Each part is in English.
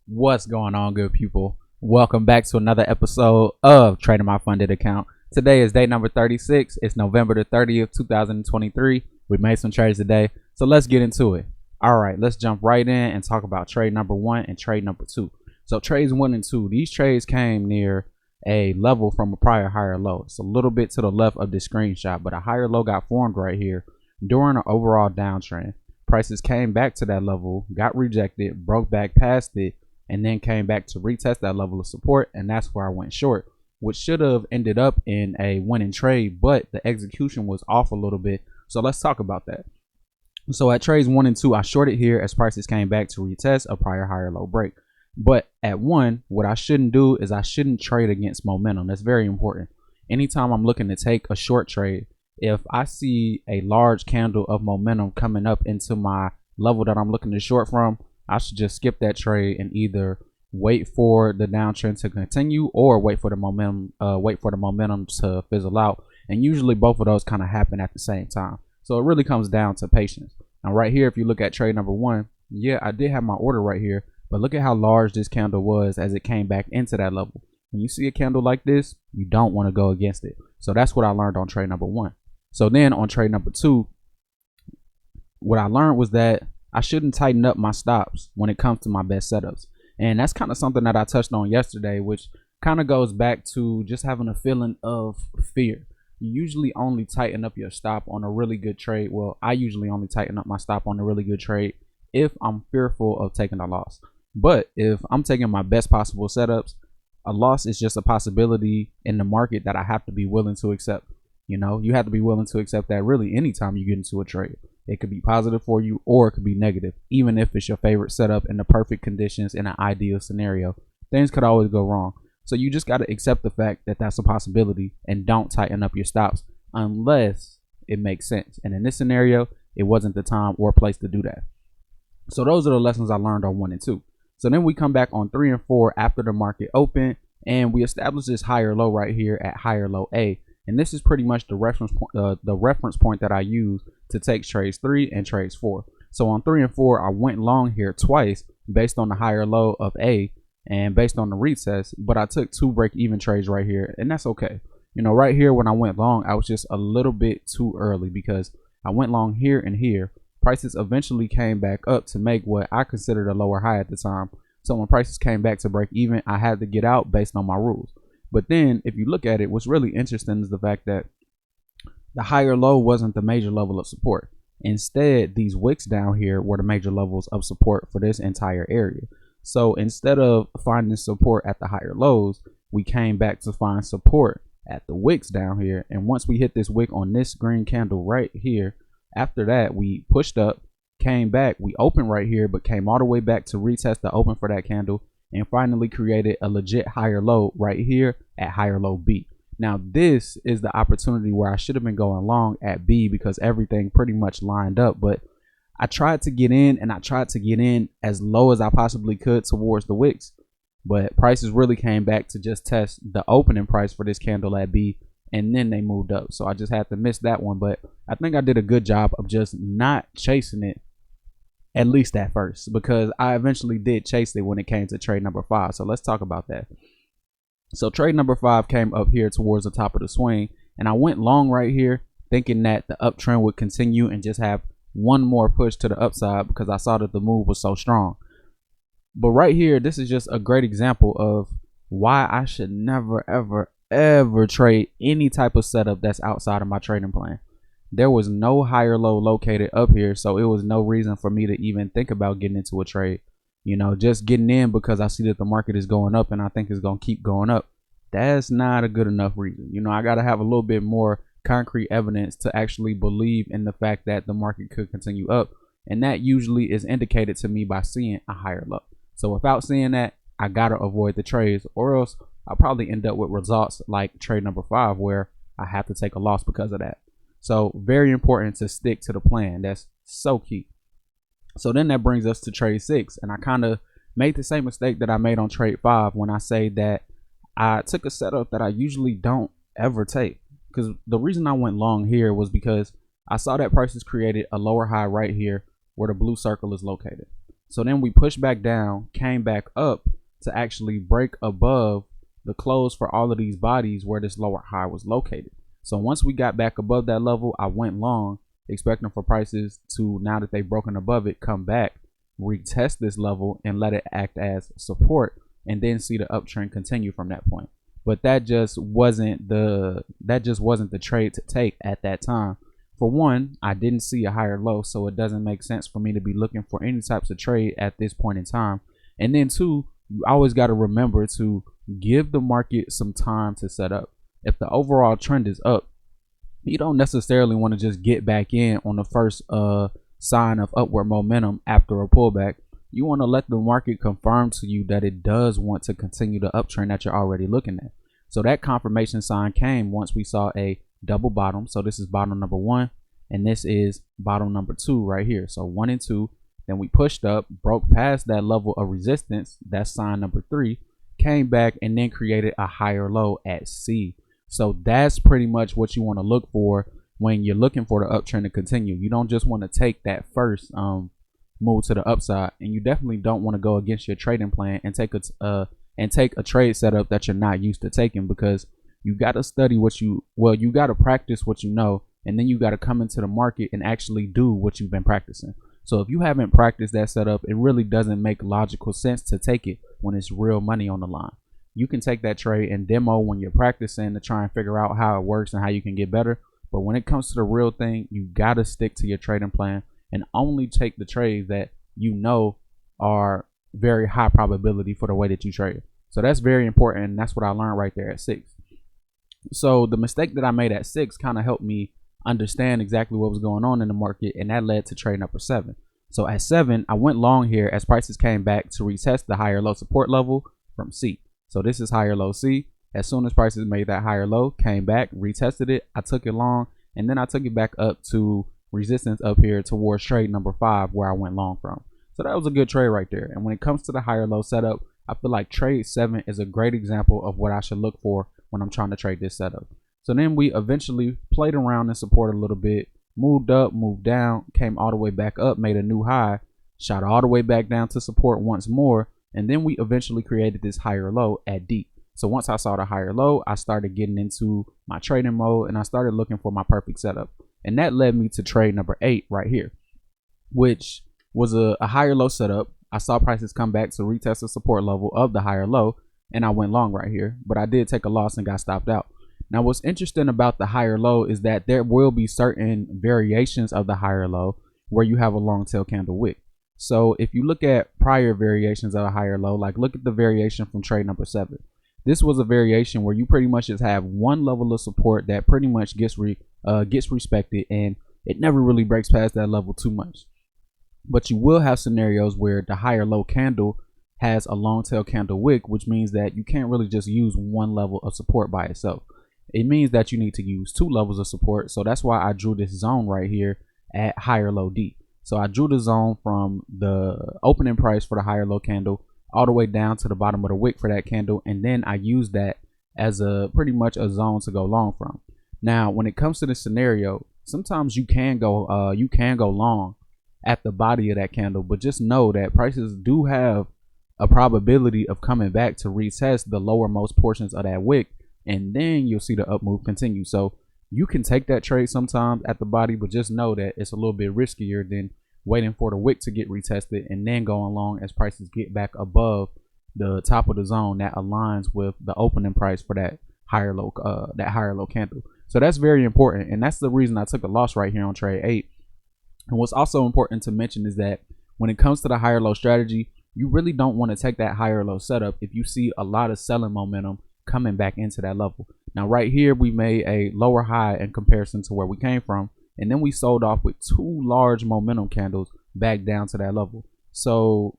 What's going on, good people? Welcome back to another episode of Trading My Funded Account. Today is day number 36. It's November the 30th, 2023. We made some trades today, so let's get into it. All right, let's jump right in and talk about trade number one and trade number two. So trades one and two, these trades came near a level from a prior higher low. It's a little bit to the left of this screenshot, but a higher low got formed right here during an overall downtrend. Prices came back to that level, got rejected, broke back past it, and then came back to retest that level of support, and that's where I went short, which should have ended up in a winning trade, but the execution was off a little bit. So let's talk about that. So at trades one and two, I shorted here as prices came back to retest a prior higher low break. But at one, what I shouldn't do is I shouldn't trade against momentum. That's very important. Anytime I'm looking to take a short trade, if I see a large candle of momentum coming up into my level that I'm looking to short from, I should just skip that trade and either wait for the downtrend to continue or wait for the momentum to fizzle out. And usually both of those kind of happen at the same time. So it really comes down to patience. Now right here, if you look at trade number one, yeah, I did have my order right here, but look at how large this candle was as it came back into that level. When you see a candle like this, you don't want to go against it. So that's what I learned on trade number one. So then on trade number two, what I learned was that I shouldn't tighten up my stops when it comes to my best setups. And that's kind of something that I touched on yesterday, which kind of goes back to just having a feeling of fear. You usually only tighten up your stop on a really good trade. Well, I usually only tighten up my stop on a really good trade if I'm fearful of taking a loss. But if I'm taking my best possible setups, a loss is just a possibility in the market that I have to be willing to accept. You know, you have to be willing to accept that really anytime you get into a trade. It could be positive for you or it could be negative, even if it's your favorite setup in the perfect conditions in an ideal scenario. Things could always go wrong. So you just got to accept the fact that that's a possibility and don't tighten up your stops unless it makes sense. And in this scenario, it wasn't the time or place to do that. So those are the lessons I learned on one and two. So then we come back on three and four after the market opened and we establish this higher low right here at higher low A. And this is pretty much the reference point that I use to take trades 3 and trades 4. So on 3 and 4, I went long here twice based on the higher low of A and based on the retest, but I took 2 break-even trades right here, and that's okay. You know, right here when I went long, I was just a little bit too early because I went long here and here. Prices eventually came back up to make what I considered a lower high at the time. So when prices came back to break even, I had to get out based on my rules. But then if you look at it, what's really interesting is the fact that the higher low wasn't the major level of support. Instead, these wicks down here were the major levels of support for this entire area. So instead of finding support at the higher lows, we came back to find support at the wicks down here. And once we hit this wick on this green candle right here, after that, we pushed up, came back, we opened right here, but came all the way back to retest the open for that candle. And finally created a legit higher low right here at higher low B. Now this is the opportunity where I should have been going long at B because everything pretty much lined up, but I tried to get in and I tried to get in as low as I possibly could towards the wicks, but prices really came back to just test the opening price for this candle at B, and then they moved up. So I just had to miss that one, but I think I did a good job of just not chasing it, at least at first, because I eventually did chase it when it came to trade number 5. So let's talk about that. So trade number 5 came up here towards the top of the swing, and I went long right here thinking that the uptrend would continue and just have one more push to the upside because I saw that the move was so strong. But right here, this is just a great example of why I should never, ever trade any type of setup that's outside of my trading plan. There was no higher low located up here, so it was no reason for me to even think about getting into a trade. You know, just getting in because I see that the market is going up and I think it's going to keep going up. That's not a good enough reason. You know, I got to have a little bit more concrete evidence to actually believe in the fact that the market could continue up. And that usually is indicated to me by seeing a higher low. So without seeing that, I got to avoid the trades, or else I'll probably end up with results like trade number 5 where I have to take a loss because of that. So very important to stick to the plan. That's so key. So then that brings us to trade 6. And I kind of made the same mistake that I made on trade 5 when I say that I took a setup that I usually don't ever take. Because the reason I went long here was because I saw that prices created a lower high right here where the blue circle is located. So then we pushed back down, came back up to actually break above the close for all of these bodies where this lower high was located. So once we got back above that level, I went long, expecting for prices to, now that they've broken above it, come back, retest this level and let it act as support, and then see the uptrend continue from that point. But that just wasn't the trade to take at that time. For one, I didn't see a higher low, so it doesn't make sense for me to be looking for any types of trade at this point in time. And then two, you always got to remember to give the market some time to set up. If the overall trend is up, you don't necessarily want to just get back in on the first sign of upward momentum after a pullback. You want to let the market confirm to you that it does want to continue the uptrend that you're already looking at. So that confirmation sign came once we saw a double bottom. So this is bottom number 1 and this is bottom number 2 right here. So 1 and 2. Then we pushed up, broke past that level of resistance. That's sign number 3. Came back and then created a higher low at C. So that's pretty much what you want to look for when you're looking for the uptrend to continue. You don't just want to take that first move to the upside, and you definitely don't want to go against your trading plan and take a trade setup that you're not used to taking, because you got to study you got to practice what you know, and then you got to come into the market and actually do what you've been practicing. So if you haven't practiced that setup, it really doesn't make logical sense to take it when it's real money on the line. You can take that trade and demo when you're practicing to try and figure out how it works and how you can get better. But when it comes to the real thing, you got to stick to your trading plan and only take the trades that you know are very high probability for the way that you trade. So that's very important. And that's what I learned right there at 6. So the mistake that I made at 6 kind of helped me understand exactly what was going on in the market, and that led to trade number 7. So at 7, I went long here as prices came back to retest the higher low support level from C. So this is higher low C. As soon as prices made that higher low, came back, retested it, I took it long, and then I took it back up to resistance up here towards trade number 5 where I went long from. So that was a good trade right there. And when it comes to the higher low setup, I feel like trade 7 is a great example of what I should look for when I'm trying to trade this setup. So then we eventually played around in support a little bit, moved up, moved down, came all the way back up, made a new high, shot all the way back down to support once more, and then we eventually created this higher low at D. So once I saw the higher low, I started getting into my trading mode and I started looking for my perfect setup. And that led me to trade number 8 right here, which was a higher low setup. I saw prices come back to retest the support level of the higher low, and I went long right here, but I did take a loss and got stopped out. Now, what's interesting about the higher low is that there will be certain variations of the higher low where you have a long tail candle wick. So if you look at prior variations of a higher low, like look at the variation from trade number 7. This was a variation where you pretty much just have one level of support that pretty much gets respected, and it never really breaks past that level too much. But you will have scenarios where the higher low candle has a long tail candle wick, which means that you can't really just use one level of support by itself. It means that you need to use 2 levels of support. So that's why I drew this zone right here at higher low D. So I drew the zone from the opening price for the higher low candle all the way down to the bottom of the wick for that candle, and then I used that as a pretty much a zone to go long from. Now, when it comes to this scenario, sometimes you can go long at the body of that candle, but just know that prices do have a probability of coming back to retest the lowermost portions of that wick, and then you'll see the up move continue. So you can take that trade sometimes at the body, but just know that it's a little bit riskier than waiting for the wick to get retested and then going long as prices get back above the top of the zone that aligns with the opening price for that higher low candle. So that's very important, and that's the reason I took a loss right here on trade 8. And what's also important to mention is that when it comes to the higher low strategy, you really don't want to take that higher low setup if you see a lot of selling momentum coming back into that level. Now right here we made a lower high in comparison to where we came from, and then we sold off with 2 large momentum candles back down to that level. So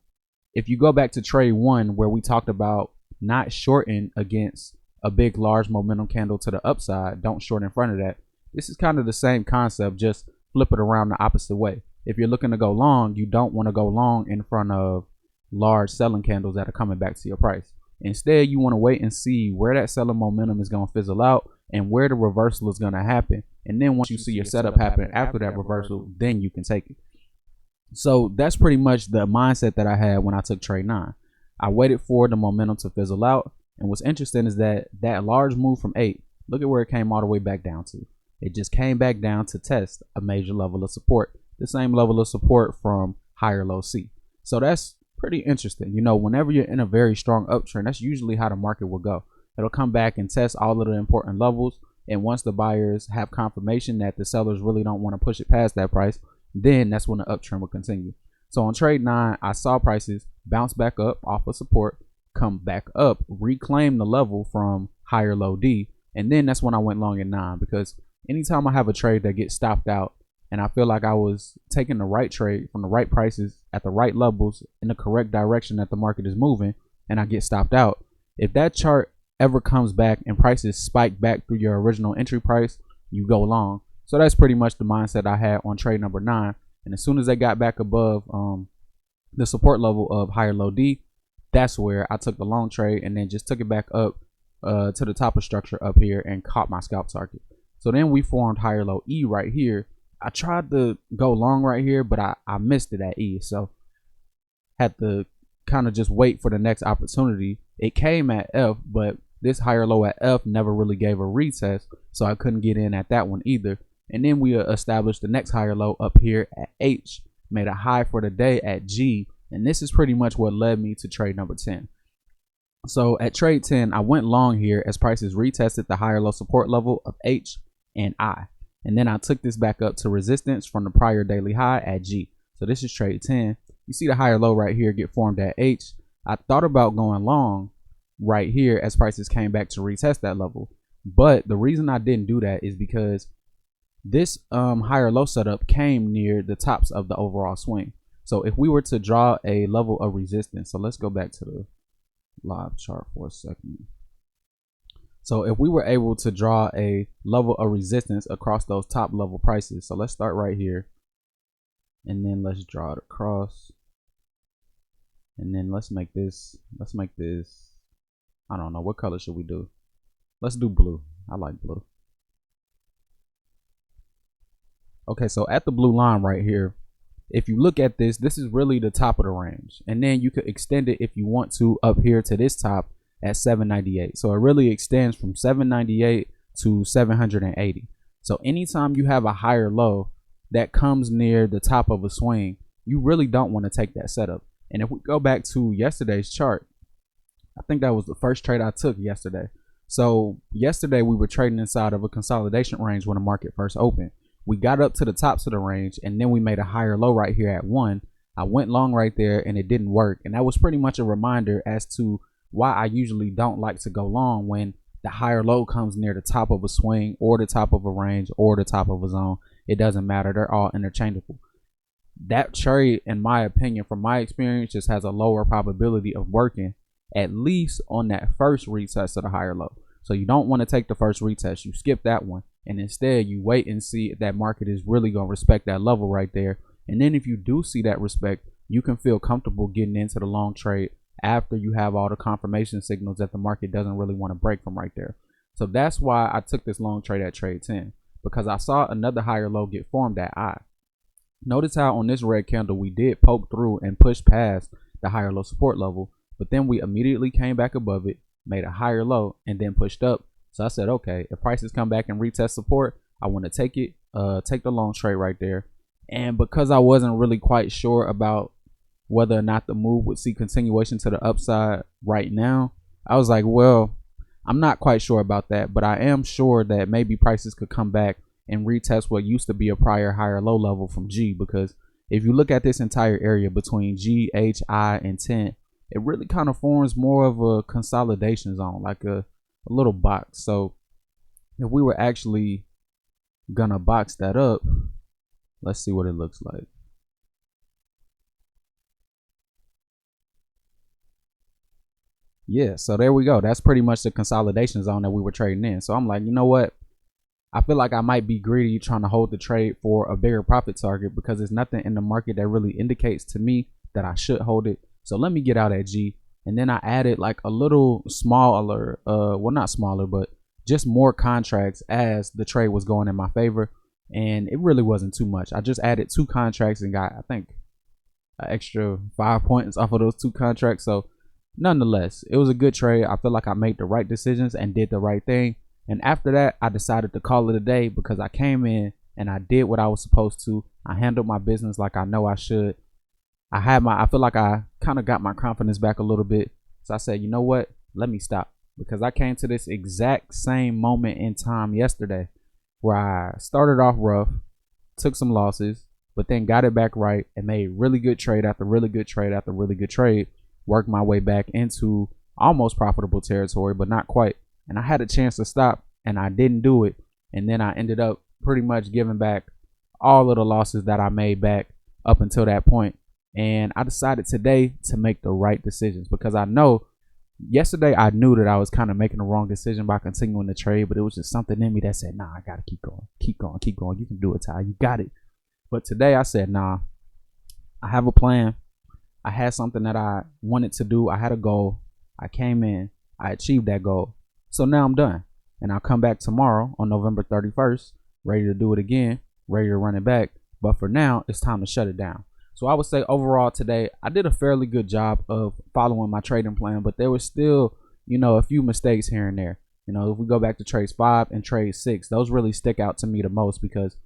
if you go back to trade 1 where we talked about not shorting against a big large momentum candle to the upside, don't short in front of that. This is kind of the same concept, just flip it around the opposite way. If you're looking to go long, you don't want to go long in front of large selling candles that are coming back to your price. Instead, you want to wait and see where that selling momentum is going to fizzle out and where the reversal is going to happen. And then once you see your setup happen after that reversal, then you can take it. So that's pretty much the mindset that I had when I took trade 9. I waited for the momentum to fizzle out. And what's interesting is that large move from 8, look at where it came all the way back down to. It just came back down to test a major level of support, the same level of support from higher low C. So that's pretty interesting. You know, whenever you're in a very strong uptrend, that's usually how the market will go. It'll come back and test all of the important levels. And once the buyers have confirmation that the sellers really don't want to push it past that price, then that's when the uptrend will continue. So on trade 9, I saw prices bounce back up off of support, come back up, reclaim the level from higher low D, and then that's when I went long at 9, because anytime I have a trade that gets stopped out and I feel like I was taking the right trade from the right prices at the right levels in the correct direction that the market is moving, and I get stopped out, if that chart ever comes back and prices spike back through your original entry price, you go long. So that's pretty much the mindset I had on trade number 9. And as soon as they got back above the support level of higher low D, that's where I took the long trade and then just took it back up to the top of structure up here and caught my scalp target. So then we formed higher low E right here. I tried to go long right here, but I missed it at E. So had to kind of just wait for the next opportunity. It came at F, but this higher low at F never really gave a retest, so I couldn't get in at that one either. And then we established the next higher low up here at H, made a high for the day at G, and this is pretty much what led me to trade number 10. So at trade 10, I went long here as prices retested the higher low support level of H and I. And then I took this back up to resistance from the prior daily high at G. So this is trade 10. You see the higher low right here get formed at H. I thought about going long right here as prices came back to retest that level. But the reason I didn't do that is because this higher low setup came near the tops of the overall swing. So if we were to draw a level of resistance, so let's go back to the live chart for a second. So if we were able to draw a level of resistance across those top level prices, so let's start right here and then let's draw it across, and then let's make this, I don't know, what color should we do? Let's do blue. I like blue. Okay, so at the blue line right here, if you look at this, this is really the top of the range. And then you could extend it if you want to up here to this top at 798. So it really extends from 798 to 780. So anytime you have a higher low that comes near the top of a swing, you really don't want to take that setup. And if we go back to yesterday's chart, I think that was the first trade I took yesterday. So yesterday we were trading inside of a consolidation range when the market first opened. We got up to the tops of the range and then we made a higher low right here at 1. I went long right there and it didn't work. And that was pretty much a reminder as to why I usually don't like to go long when the higher low comes near the top of a swing or the top of a range or the top of a zone. It doesn't matter. They're all interchangeable. That trade, in my opinion, from my experience, just has a lower probability of working, at least on that first retest of the higher low. So you don't want to take the first retest. You skip that one. And instead you wait and see if that market is really going to respect that level right there. And then if you do see that respect, you can feel comfortable getting into the long trade after you have all the confirmation signals that the market doesn't really want to break from right there. So that's why I took this long trade at trade 10, because I saw another higher low get formed at I. Notice how on this red candle we did poke through and push past the higher low support level, but then we immediately came back above it, made a higher low, and then pushed up. So I said, okay, if prices come back and retest support, I want to take it, take the long trade right there. And because I wasn't really quite sure about whether or not the move would see continuation to the upside right now, I was like, well, I'm not quite sure about that, but I am sure that maybe prices could come back and retest what used to be a prior higher low level from G. Because if you look at this entire area between G, H, I, and 10, it really kind of forms more of a consolidation zone, like a little box. So if we were actually gonna box that up, let's see what it looks like. Yeah, so there we go. That's pretty much the consolidation zone that we were trading in. So I'm like, you know what, I feel like I might be greedy trying to hold the trade for a bigger profit target, because there's nothing in the market that really indicates to me that I should hold it. So let me get out at G. And then I added like a little smaller, well, not smaller, but just more contracts as the trade was going in my favor. And it really wasn't too much. I just added 2 contracts and got, I think, an extra 5 points off of those 2 contracts. So nonetheless, it was a good trade. I feel like I made the right decisions and did the right thing. And after that, I decided to call it a day because I came in and I did what I was supposed to. I handled my business like I know I should. I feel like I kind of got my confidence back a little bit. So I said, you know what? Let me stop, because I came to this exact same moment in time yesterday where I started off rough, took some losses, but then got it back right and made really good trade after really good trade after really good trade, worked my way back into almost profitable territory, but not quite. And I had a chance to stop and I didn't do it. And then I ended up pretty much giving back all of the losses that I made back up until that point. And I decided today to make the right decisions, because I know yesterday I knew that I was kind of making the wrong decision by continuing the trade, but it was just something in me that said, nah, I got to keep going, keep going, keep going. You can do it, Ty. You got it. But today I said, nah, I have a plan. I had something that I wanted to do. I had a goal. I came in. I achieved that goal. So now I'm done. And I'll come back tomorrow on November 31st, ready to do it again, ready to run it back. But for now, it's time to shut it down. So I would say overall today, I did a fairly good job of following my trading plan, but there was still, a few mistakes here and there. If we go back to trades 5 and trade 6, those really stick out to me the most, because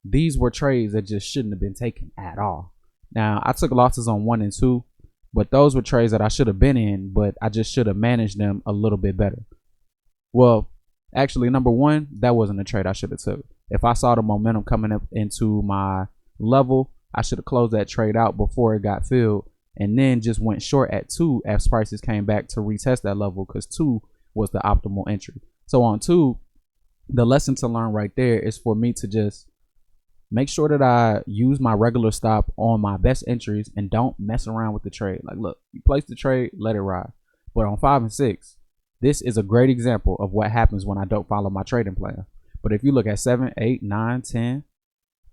these were trades that just shouldn't have been taken at all. Now, I took losses on 1 and 2, but those were trades that I should have been in, but I just should have managed them a little bit better. Well, actually, number 1, that wasn't a trade I should have took. If I saw the momentum coming up into my level, I should have closed that trade out before it got filled, and then just went short at 2 as prices came back to retest that level, because 2 was the optimal entry. So on 2, the lesson to learn right there is for me to just make sure that I use my regular stop on my best entries and don't mess around with the trade. Like, look, you place the trade, let it ride. But on 5 and 6, this is a great example of what happens when I don't follow my trading plan. But if you look at 7, 8, 9, 10,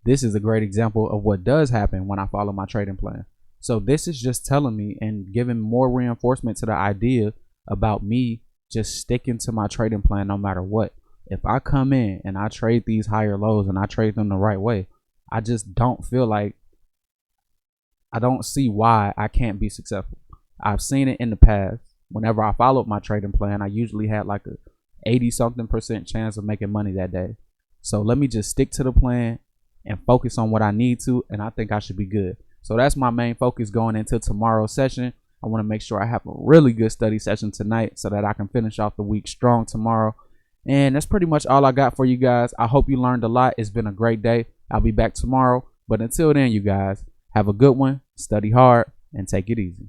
this is a great example of what does happen when I follow my trading plan. So this is just telling me and giving more reinforcement to the idea about me just sticking to my trading plan no matter what. If I come in and I trade these higher lows and I trade them the right way, I just don't feel like, I don't see why I can't be successful. I've seen it in the past. Whenever I followed my trading plan, I usually had like a 80-something% chance of making money that day. So let me just stick to the plan and focus on what I need to, and I think I should be good. So that's my main focus going into tomorrow's session. I want to make sure I have a really good study session tonight so that I can finish off the week strong tomorrow. And that's pretty much all I got for you guys. I hope you learned a lot. It's been a great day. I'll be back tomorrow. But until then, you guys, have a good one, study hard, and take it easy.